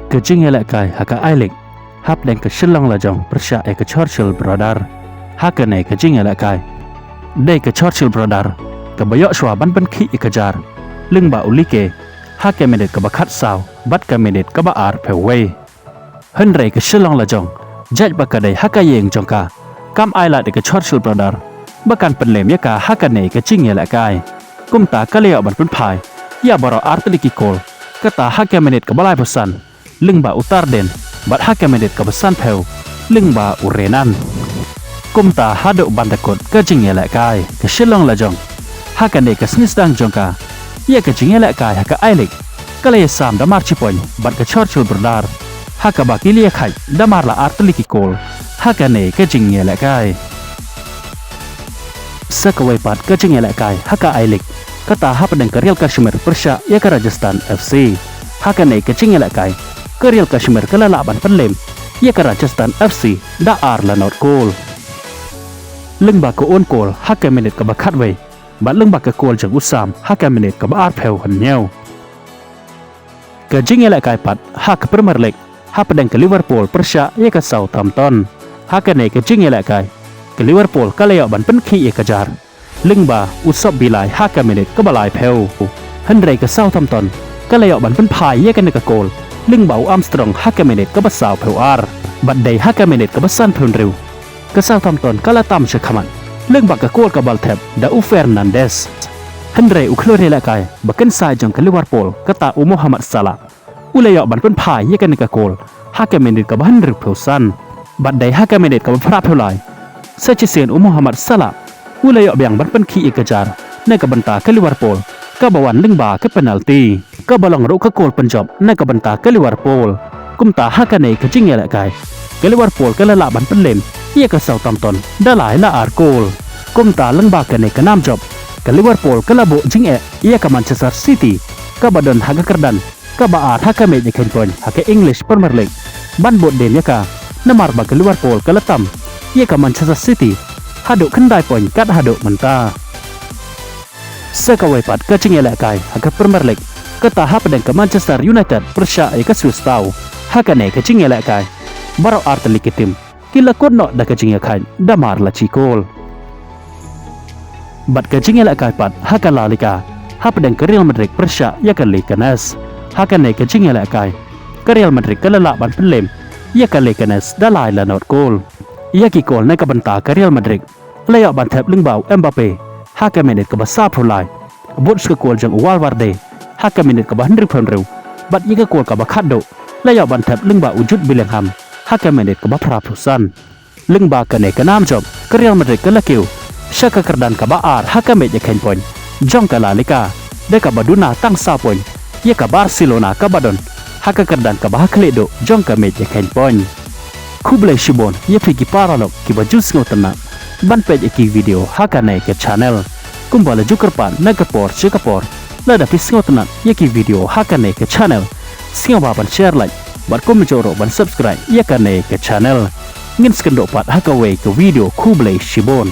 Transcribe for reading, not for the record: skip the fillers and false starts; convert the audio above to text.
Kejingelakai haka ailik hap dan keselong lajong persya ke Churchill Brother haka nei kejingelakai dai ke Churchill Brother ke bayok shwa ban ban khi ikajar lưng ba ulike haka medet ke bakat saw bat ka medet ke baar pewei henrei keselong lajong jaj bakadai haka yeng jongka kam aila de ke Churchill Brother bakan penlem yaka haka nei kejingelakai kumta kaleo ban pun phai ya baro artliki kol kata haka medet ke balai pesan lưng ba utar den bat haka medet ke besan peu lưng ba urenan kumta hado bandakot ke jingelakai ke shilong lajong haka ne ke snisdang jongka ia ke jingelakai haka ailik kale sam damar chipon bat ke Churchill Brother haka bakilia khai damar la artliki kol haka ne ke jingelakai sakawai pat ke jingelakai haka ailik kata hapadeng ke Real Kashmir Persya ya ke Rajasthan FC haka ne ke jingelakai ke Real Kashmir ke lalaban penlem ia ke Rajasthan FC da ar la not goal lưng ba ke on goal haka minute ke bakat wei bat lưng ba ke goal jang usam haka minute ke ba ar peu han nyau ke jingelakai pat haka Premier League hapadeng ke Liverpool Persya ia ke Southampton haka ne ke jingelakai ke Liverpool ke leo ban pen khi ia ke jar lưng ba usop bilai haka minute ke balai peu henrei ke Southampton ke leo ban pen phai ia ke ne ke goal lưng bau Armstrong haka minute ke basau peu ar bat dai haka minute ke basan peu riu ke Southampton kala tam shakaman lưng ba ke goal ke bal tap da Fernandes henrei uklore lakai baken sai jong ke Liverpool kata Muhammad Salah ulayo ban pen phai ia ke ne ke goal haka minute ke bahan riu peu san bat dai haka minute ke pra peu lai sechisen Muhammad Salah ulayo biang ban pen khi ikajar ne ke banta ke Liverpool ke bawan lưng ba ke penalti ke balong ru ke gol penjob na ke banta ke Liverpool kumta haka nei ke jingelakai ke Liverpool ke lala ban penlem ia ke Southampton dalai la ar gol kumta leng ba ke nei ke nam job ke Liverpool ke labo jinge ia ke Manchester City ke badon haga kerdan ke baar haka me je kenpon haka English Premier League ban bot den yaka namar ba ke Liverpool ke letam ia ke Manchester City haduk kendai pon kat haduk menta sekawai pat ke jingelakai haka Premier League ke tahap dan ke Manchester United Persya ke Swistau haka ne ke jingelakai baro arteli ke tim kila kodno da ke jingelakai damar la cikol bat ke jingelakai pat haka La Liga hap dan ke Real Madrid Persya ya ke Leganes haka ne ke jingelakai ke Real Madrid ke lalaban penlem ya ke Leganes dalai la not goal ia ki gol ne ke benta ke Real Madrid layak ban tap lưng bau Mbappe haka minute ke basa prolai bot ke gol jang Valverde haka minute ke bahan riu riu bat ia ke gol ke bakat do layak ban tap lưng ba wujud Bellingham haka minute ke ba prapusan lưng ba ke ne ke nam job ke Real Madrid ke lakiu syaka kerdan ke ba ar haka minute je ken point jong ke La Liga de ke baduna tang sa point ia ke Barcelona ke badon haka kerdan ke ba kledo jong ke minute je ken point Kublai Shibon ia pergi paralog ki bajus ngotena ban page iki video haka naik ke channel kumbala jukerpan nagapor chikapor lada pisngot na yaki video haka naik ke channel singa ban share like bat kom joro ban subscribe yaka naik ke channel ngin skendo pat haka way ke video Kublai Shibon